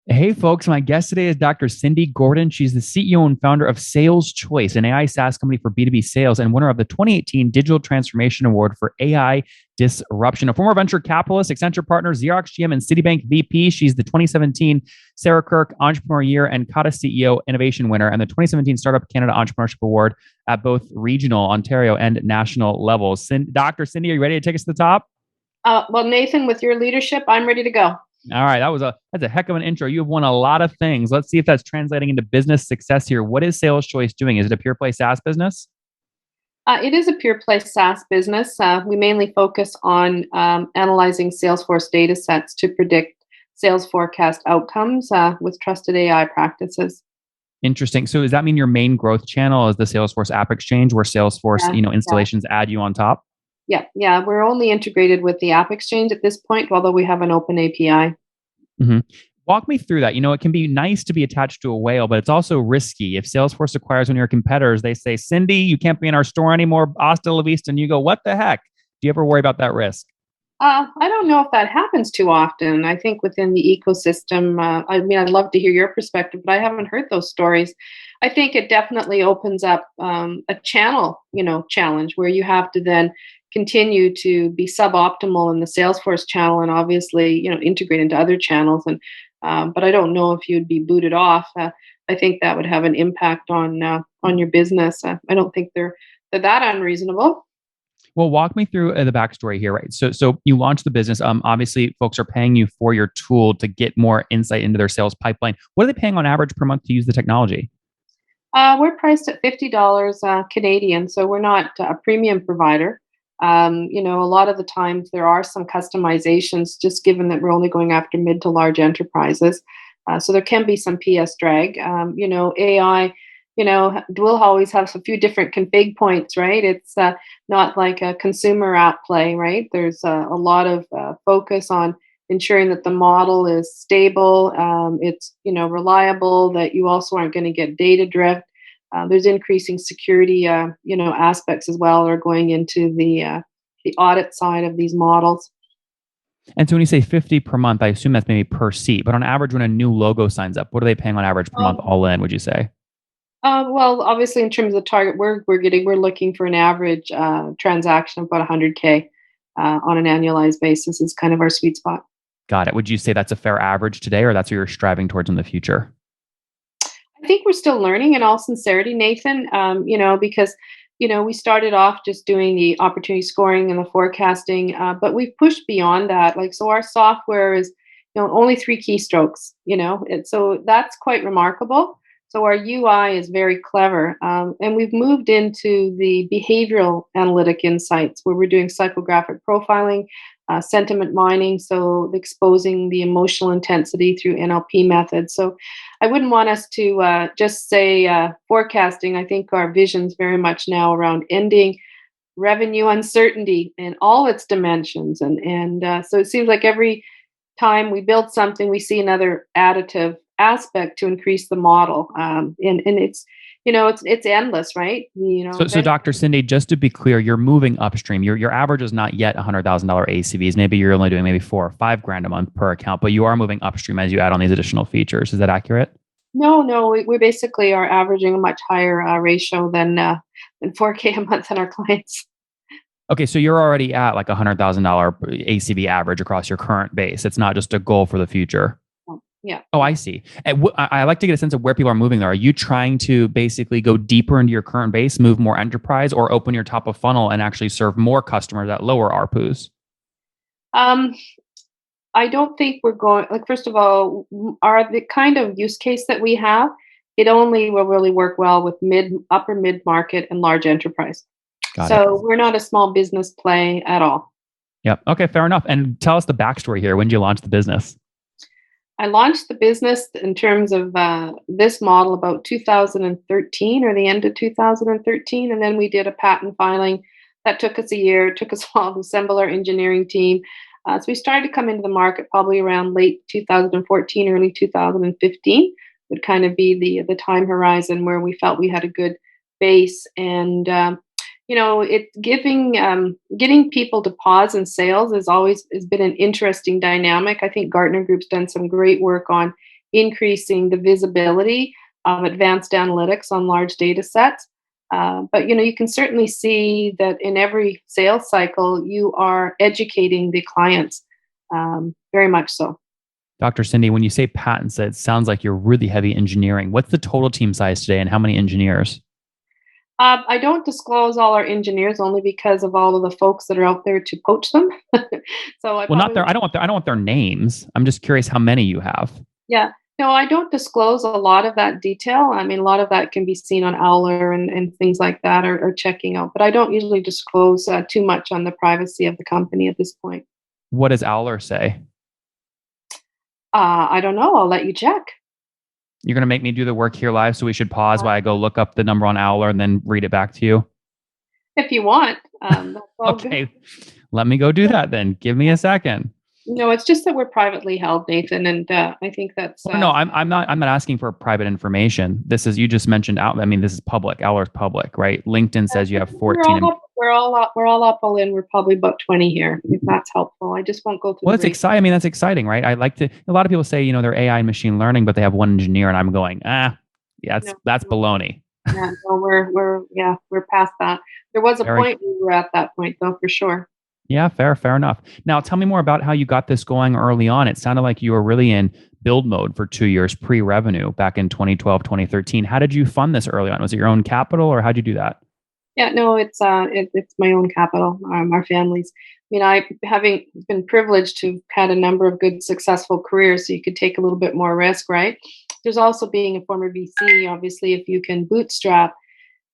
Hey, folks, my guest today is Dr. Cindy Gordon. She's the CEO and founder of SalesChoice, an AI SaaS company for B2B sales, and winner of the 2018 Digital Transformation Award for AI Disruption. A former venture capitalist, Accenture partner, Xerox GM, and Citibank VP. She's the 2017 Sarah Kirk Entrepreneur Year and Kata CEO Innovation winner, and the 2017 Startup Canada Entrepreneurship Award at both regional, Ontario, and national levels. Dr. Cindy, are you ready to take us to the top? Well, Nathan, with your leadership, I'm ready to go. All right, that's a heck of an intro. You have won a lot of things. Let's see if that's translating into business success here. What is SalesChoice doing? Is it a pure play SaaS business? It is a pure play SaaS business. We mainly focus on analyzing Salesforce data sets to predict sales forecast outcomes with trusted AI practices. Interesting. So does that mean your main growth channel is the Salesforce App Exchange, where Salesforce, Yeah, yeah, installations add you on top? yeah. We're only integrated with the App Exchange at this point, although we have an open API. hmm Walk me through that. It can be nice to be attached to a whale, but it's also risky. If Salesforce acquires one of your competitors, they say, Cindy, you can't be in our store anymore. Hasta la vista. And you go, what the heck? Do you ever worry about that risk? I don't know if that happens too often. I think within the ecosystem, I mean, I'd love to hear your perspective, but I haven't heard those stories. I think it definitely opens up a channel, challenge where you have to then continue to be suboptimal in the Salesforce channel and obviously, integrate into other channels. But I don't know if you'd be booted off. I think that would have an impact on your business. I don't think they're that unreasonable. Well, walk me through the backstory here, right? So you launched the business. Obviously, folks are paying you for your tool to get more insight into their sales pipeline. What are they paying on average per month to use the technology? We're priced at $50 Canadian, so we're not a premium provider. A lot of the times there are some customizations, just given that we're only going after mid to large enterprises. So there can be some PS drag. AI, will always have a few different config points, right? It's not like a consumer app play, right? There's a lot of focus on ensuring that the model is stable, it's reliable, that you also aren't going to get data drift. There's increasing security, aspects as well, are going into the audit side of these models. And so when you say 50 per month, I assume that's maybe per seat. But on average, when a new logo signs up, what are they paying on average per month Um, all in, would you say? well, obviously, in terms of the target we're looking for an average transaction of about 100K on an annualized basis is kind of our sweet spot. Got it. Would you say that's a fair average today, or that's what you're striving towards in the future? I think we're still learning in all sincerity, Nathan, because, we started off just doing the opportunity scoring and the forecasting, but we've pushed beyond that. Like, so our software is, only three keystrokes, so that's quite remarkable. So our UI is very clever. And we've moved into the behavioral analytic insights where we're doing psychographic profiling, sentiment mining, so exposing the emotional intensity through NLP methods. So I wouldn't want us to just say forecasting. I think our vision's very much now around ending revenue uncertainty in all its dimensions. And so it seems like every time we build something, we see another additive aspect to increase the model. And it's endless, right? So Dr. Cindy, just to be clear, you're moving upstream. Your average is not yet $100,000 ACVs. Maybe you're only doing maybe 4 or 5 grand a month per account, but you are moving upstream as you add on these additional features. Is that accurate? No, we basically are averaging a much higher ratio than 4K a month on our clients. Okay, so you're already at like $100,000 ACV average across your current base. It's not just a goal for the future. Yeah. Oh, I see. And I like to get a sense of where people are moving there. Are you trying to basically go deeper into your current base, move more enterprise, or open your top of funnel and actually serve more customers at lower ARPUs? Um, I don't think we're going, like, first of all, are the kind of use case that we have, it only will really work well with upper mid market and large enterprise. Got it. So we're not a small business play at all. Yep. Okay, fair enough. And tell us the backstory here. When did you launch the business? I launched the business in terms of this model about 2013 or the end of 2013. And then we did a patent filing that took us a year. It took us a while to assemble our engineering team. So we started to come into the market probably around late 2014, early 2015 would kind of be the time horizon where we felt we had a good base. And it getting people to pause in sales is always has been an interesting dynamic. I think Gartner Group's done some great work on increasing the visibility of advanced analytics on large data sets. But you can certainly see that in every sales cycle, you are educating the clients, very much so. Dr. Cindy, when you say patents, it sounds like you're really heavy engineering. What's the total team size today and how many engineers? I don't disclose all our engineers only because of all of the folks that are out there to poach them. So I Well, not probably their, I don't want their names. I'm just curious how many you have. Yeah. No, I don't disclose a lot of that detail. I mean, a lot of that can be seen on Owler and things like that, or checking out. But I don't usually disclose too much on the privacy of the company at this point. What does Owler say? I don't know. I'll let you check. You're going to make me do the work here live, so we should pause Uh, while I go look up the number on Owler and then read it back to you. if you want, that's all good. Okay, let me go do that then. Give me a second. No, it's just that we're privately held, Nathan, and I think that's. No, I'm not asking for private information. This is, you just mentioned out. I mean, this is public. Owler's public, right? LinkedIn says you have 14. We're all in. We're probably about 20 here, if that's helpful. I just won't go through. Well, that's exciting. I mean, that's exciting, right? I like to. A lot of people say, they're AI and machine learning, but they have one engineer, and I'm going, yeah, No, that's baloney. yeah, no, we're past that. There was a point we were at that point, though, for sure. Yeah, fair enough. Now, tell me more about how you got this going early on. It sounded like you were really in build mode for 2 years pre-revenue back in 2012, 2013. How did you fund this early on? Was it your own capital, or how'd you do that? Yeah, no, it's my own capital, our family's. I mean, I having been privileged to have had a number of good, successful careers, so you could take a little bit more risk, right? There's also being a former VC. Obviously, if you can bootstrap,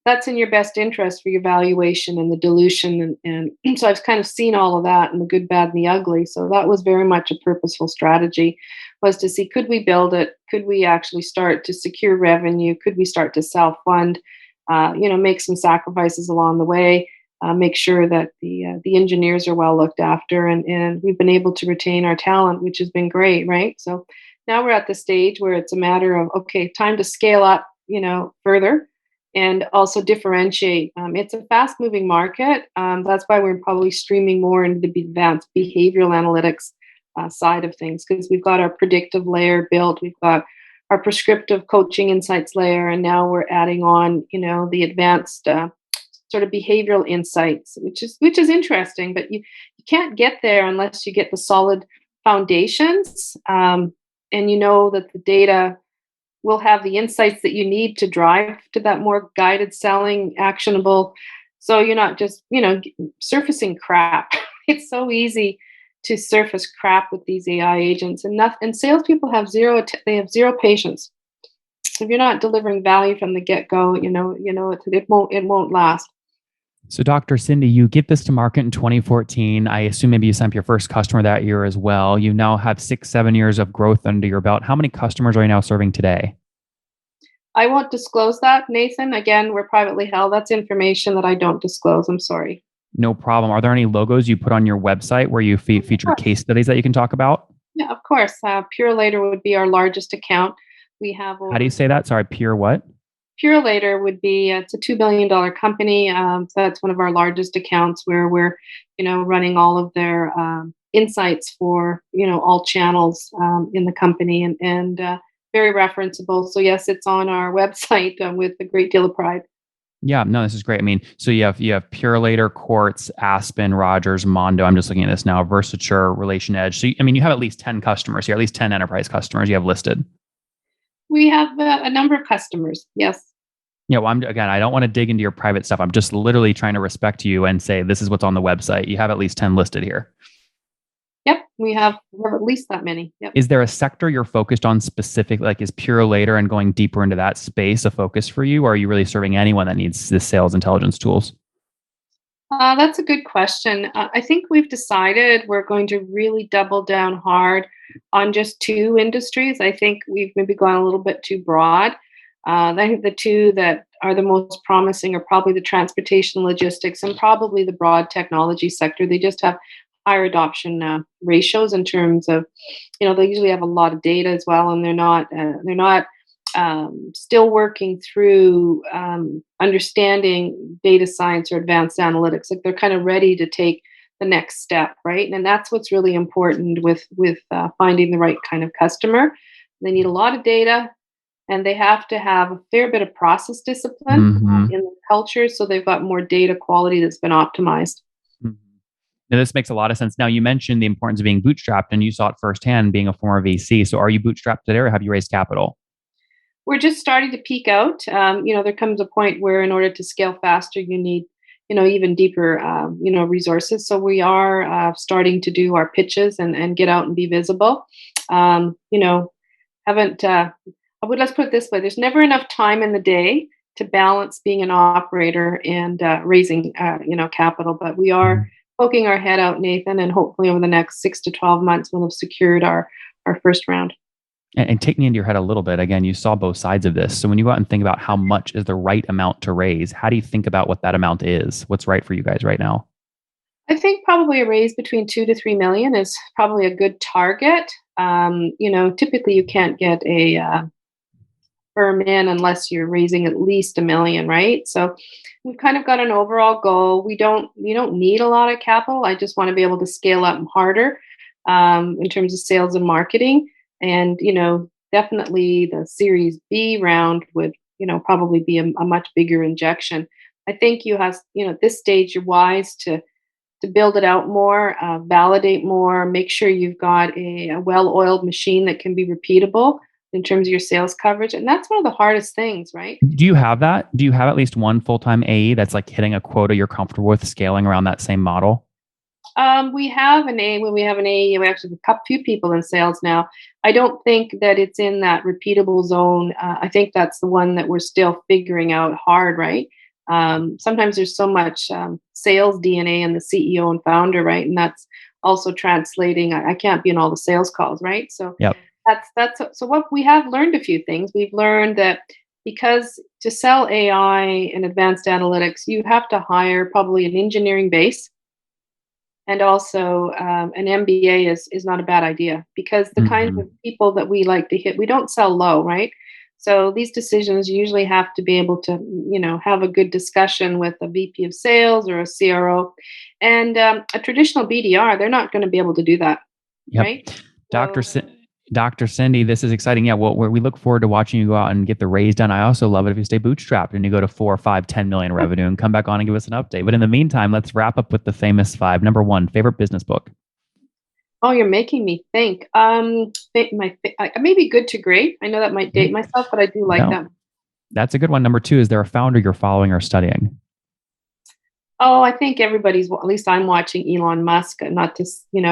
that's in your best interest for your valuation and the dilution. And so I've kind of seen all of that and the good, bad, and the ugly. So that was very much a purposeful strategy, was to see, could we build it? Could we actually start to secure revenue? Could we start to self-fund, make some sacrifices along the way, make sure that the engineers are well looked after. And we've been able to retain our talent, which has been great, right? So now we're at the stage where it's a matter of, okay, time to scale up, further, and also differentiate. It's a fast moving market. That's why we're probably streaming more into the advanced behavioral analytics side of things, because we've got our predictive layer built. We've got our prescriptive coaching insights layer, and now we're adding on, the advanced sort of behavioral insights, which is interesting. But you can't get there unless you get the solid foundations, and that the data will have the insights that you need to drive to that more guided selling, actionable. So you're not just, surfacing crap. It's so easy to surface crap with these AI agents, and salespeople have they have zero patience. If you're not delivering value from the get go, it won't last. So, Dr. Cindy, you get this to market in 2014. I assume maybe you signed up your first customer that year as well. You now have 7 years of growth under your belt. How many customers are you now serving today? I won't disclose that, Nathan. Again, we're privately held. That's information that I don't disclose. I'm sorry. No problem. Are there any logos you put on your website where you feature case studies that you can talk about? Yeah, of course. Purelator would be our largest account. We have. How do you say that? Sorry, Pure what? Purelator would be, it's a $2 billion company. So that's one of our largest accounts where we're, running all of their insights for, all channels in the company, and very referenceable. So yes, it's on our website with a great deal of pride. Yeah, no, this is great. I mean, so you have Purelator, Quartz, Aspen, Rogers, Mondo. I'm just looking at this now. Versature, Relation Edge. So you have at least 10 customers here, at least 10 enterprise customers you have listed. We have a number of customers. Yes. Yeah, well, I don't want to dig into your private stuff. I'm just literally trying to respect you and say this is what's on the website. You have at least 10 listed here. Yep, we have at least that many. Yep. Is there a sector you're focused on specific? Like, is Purelator and going deeper into that space a focus for you, or are you really serving anyone that needs this sales intelligence tools? That's a good question. I think we've decided we're going to really double down hard on just two industries. I think we've maybe gone a little bit too broad. I think the two that are the most promising are probably the transportation logistics and probably the broad technology sector. They just have higher adoption ratios in terms of, they usually have a lot of data as well, and they're not still working through understanding data science or advanced analytics. Like, they're kind of ready to take the next step, right? And that's what's really important with finding the right kind of customer. They need a lot of data, and they have to have a fair bit of process discipline Hmm. in the culture. So they've got more data quality that's been optimized. Now, this makes a lot of sense. Now, you mentioned the importance of being bootstrapped, and you saw it firsthand being a former VC. So, are you bootstrapped today, or have you raised capital? We're just starting to peak out. There comes a point where, in order to scale faster, you need, even deeper, resources. So we are starting to do our pitches and get out and be visible. Haven't. Let's put it this way: there's never enough time in the day to balance being an operator and raising, capital. But we are poking our head out, Nathan, and hopefully over the next 6 to 12 months, we'll have secured our first round. And take me into your head a little bit. Again, you saw both sides of this. So when you go out and think about how much is the right amount to raise, how do you think about what that amount is? What's right for you guys right now? I think probably a raise between 2 to 3 million is probably a good target. Typically you can't get a firm in unless you're raising at least 1 million, right? So we've kind of got an overall goal. We don't need a lot of capital. I just want to be able to scale up harder in terms of sales and marketing. And definitely the Series B round would probably be a much bigger injection. I think at this stage you're wise to build it out more, validate more, make sure you've got a well-oiled machine that can be repeatable in terms of your sales coverage. And that's one of the hardest things, right? Do you have that? Do you have at least one full-time AE that's like hitting a quota you're comfortable with scaling around that same model? We have an A. When we have an A, we actually have a few people in sales now. I don't think that it's in that repeatable zone. I think that's the one that we're still figuring out hard, right? Sometimes there's so much sales DNA in the CEO and founder, right? And that's also translating. I can't be in all the sales calls, right? So Yep. that's so what we have learned a few things. We've learned that because to sell AI and advanced analytics, you have to hire probably an engineering base, and also an MBA is not a bad idea, because the kinds Hmm. of people that we like to hit, we don't sell low, right? So these decisions usually have to be able to, have a good discussion with a VP of sales or a CRO, and a traditional BDR. They're not going to be able to do that, Yep. right? Dr. So C- Dr. Cindy, this is exciting. Yeah, well, we look forward to watching you go out and get the raise done. I also love it if you stay bootstrapped and you go to 4, 5, 10 million revenue and come back on and give us an update. But in the meantime, let's wrap up with the famous five. Number one, favorite business book. oh, you're making me think. Maybe Good to Great. I know that might date myself, but I do like No, that. that's a good one. Number two, is there a founder you're following or studying? Oh, I think everybody's, at least I'm watching Elon Musk, and not just, and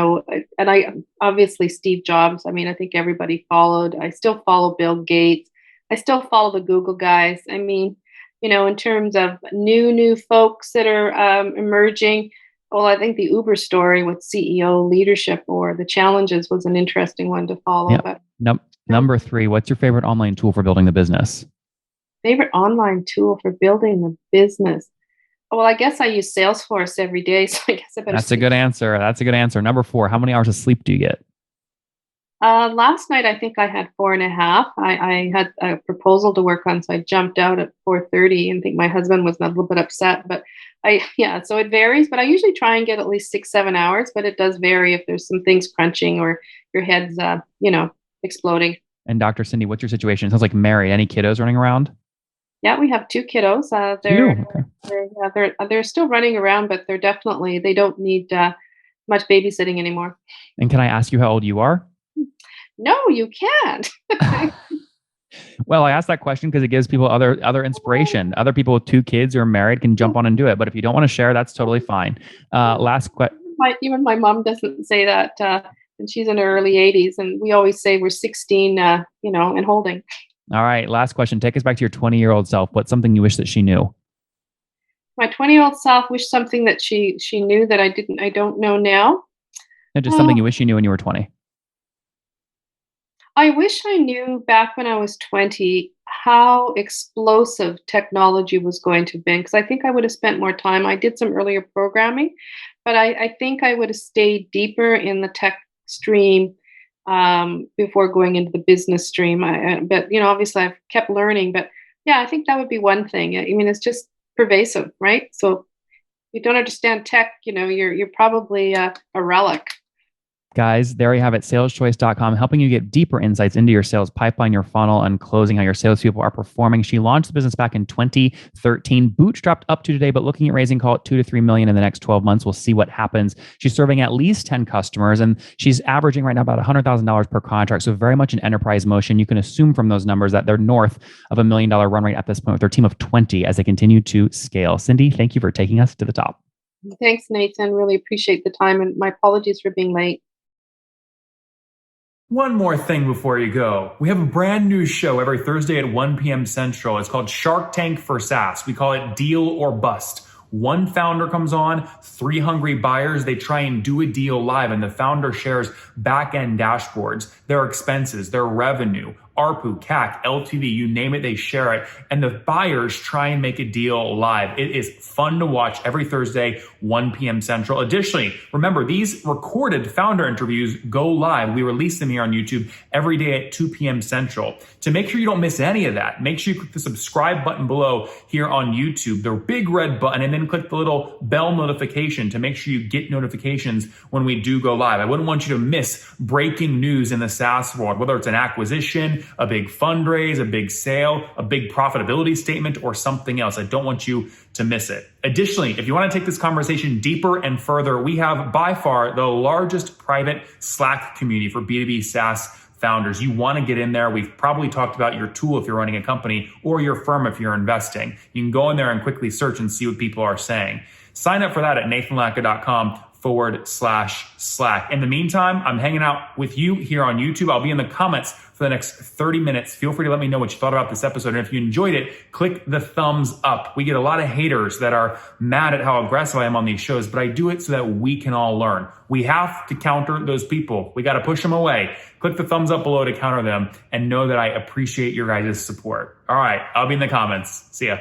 I obviously Steve Jobs. I mean, I think everybody followed. I still follow Bill Gates. I still follow the Google guys. I mean, in terms of new folks that are emerging, well, I think the Uber story with CEO leadership or the challenges was an interesting one to follow. Yep. But Number three, what's your favorite online tool for building the business? favorite online tool for building the business. Well, I guess I use Salesforce every day, so I guess I better That's a stick. good answer. That's a good answer. Number four, how many hours of sleep do you get? Last night, I think I had 4.5. I had a proposal to work on, so I jumped out at 4:30, and I think my husband was a little bit upset. But yeah, so it varies. But I usually try and get at least 6, 7 hours. But it does vary if there's some things crunching or your head's, exploding. And Dr. Cindy, what's your situation? It sounds like married. Any kiddos running around? Yeah, we have two kiddos. Two. Okay. They're still running around, but they don't need much babysitting anymore. And can I ask you how old you are? No, you can't. Well, I asked that question because it gives people other inspiration. Other people with two kids or married can jump on and do it. But if you don't want to share, that's totally fine. Last question. Even my mom doesn't say that, and she's in her early 80s, and we always say we're 16, and holding. All right. Last question. Take us back to your 20-year-old self. What's something you wish that she knew? My 20-year-old self wished something that she knew that I don't know now. And just Oh, something you wish you knew when you were 20. I wish I knew back when I was 20 how explosive technology was going to be, because I think I would have spent more time. I did some earlier programming, but I think I would have stayed deeper in the tech stream before going into the business stream. But obviously I've kept learning. But yeah, I think that would be one thing. I mean, it's just pervasive, right? So if you don't understand tech, you're probably a relic. Guys, there you have it, saleschoice.com, helping you get deeper insights into your sales pipeline, your funnel, and closing, how your salespeople are performing. She launched the business back in 2013, bootstrapped up to today, but looking at raising, call it 2 to 3 million in the next 12 months. We'll see what happens. She's serving at least 10 customers, and she's averaging right now about $100,000 per contract. So very much an enterprise motion. You can assume from those numbers that they're north of $1 million run rate at this point with their team of 20 as they continue to scale. Cindy, thank you for taking us to the top. Thanks, Nathan. Really appreciate the time, and my apologies for being late. One more thing before you go. We have a brand new show every Thursday at 1 p.m. Central. It's called Shark Tank for SaaS. We call it Deal or Bust. One founder comes on, 3 hungry buyers, they try and do a deal live, and the founder shares back-end dashboards, their expenses, their revenue, ARPU, CAC, LTV, you name it, they share it. And the buyers try and make a deal live. It is fun to watch every Thursday, 1 p.m. Central. Additionally, remember, these recorded founder interviews go live. We release them here on YouTube every day at 2 p.m. Central. To make sure you don't miss any of that, make sure you click the subscribe button below here on YouTube, the big red button, and then click the little bell notification to make sure you get notifications when we do go live. I wouldn't want you to miss breaking news in the SaaS world, whether it's an acquisition, a big fundraise, a big sale, a big profitability statement, or something else. I don't want you to miss it. Additionally, if you want to take this conversation deeper and further, we have by far the largest private Slack community for B2B SaaS founders. You want to get in there. We've probably talked about your tool if you're running a company or your firm if you're investing. You can go in there and quickly search and see what people are saying. Sign up for that at nathanlatka.com/Slack. In the meantime, I'm hanging out with you here on YouTube. I'll be in the comments for the next 30 minutes. Feel free to let me know what you thought about this episode. And if you enjoyed it, click the thumbs up. We get a lot of haters that are mad at how aggressive I am on these shows, but I do it so that we can all learn. We have to counter those people. We got to push them away. Click the thumbs up below to counter them and know that I appreciate your guys' support. All right, I'll be in the comments. See ya.